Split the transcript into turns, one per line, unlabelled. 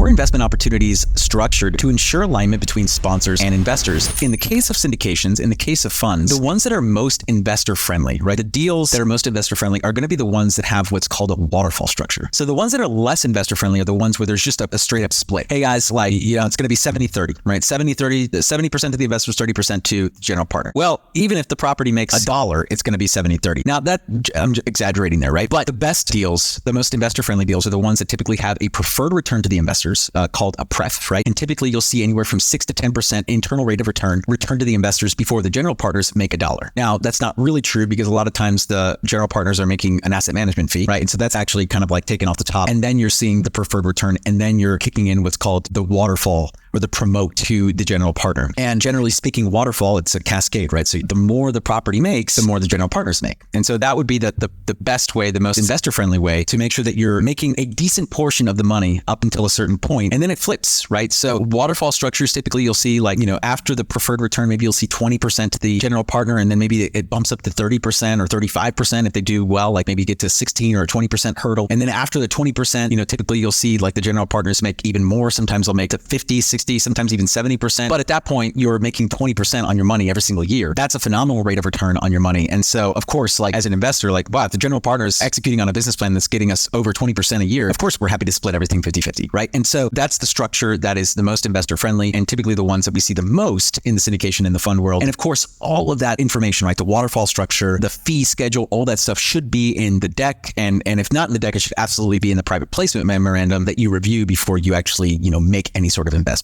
investment opportunities structured to ensure alignment between sponsors and investors. In the case of syndications, in the case of funds, the ones that are most investor friendly, right? The deals that are most investor friendly are going to be the ones that have what's called a waterfall structure. So the ones that are less investor friendly are the ones where there's just a straight up split. Hey guys, like, it's going to be 70-30, right? 70-30, 70% to the investors, 30% to the general partner. Well, even if the property makes $1, it's going to be 70-30. Now that, I'm exaggerating there, right? But the best deals, the most investor friendly deals are the ones that typically have a preferred return to the investors called a pref, right? And typically you'll see anywhere from 6 to 10% internal rate of return to the investors before the general partners make $1. Now that's not really true because a lot of times the general partners are making an asset management fee, right? And so that's actually kind of like taken off the top. And then you're seeing the preferred return, and then you're kicking in what's called the waterfall or the promote to the general partner. And generally speaking, waterfall, it's a cascade, right? So the more the property makes, the more the general partners make. And so that would be the best way, the most investor-friendly way to make sure that you're making a decent portion of the money up until a certain point, and then it flips, right? So waterfall structures, typically you'll see like, after the preferred return, maybe you'll see 20% to the general partner, and then maybe it bumps up to 30% or 35% if they do well, like maybe get to 16 or 20% hurdle. And then after the 20%, typically you'll see like the general partners make even more. Sometimes they'll make to 50, 60, sometimes even 70%. But at that point, you're making 20% on your money every single year. That's a phenomenal rate of return on your money. And so, of course, like as an investor, like, wow, if the general partner is executing on a business plan that's getting us over 20% a year, of course, we're happy to split everything 50-50, right? And so that's the structure that is the most investor friendly and typically the ones that we see the most in the syndication and the fund world. And of course, all of that information, right? The waterfall structure, the fee schedule, all that stuff should be in the deck. And if not in the deck, it should absolutely be in the private placement memorandum that you review before you actually, make any sort of investment.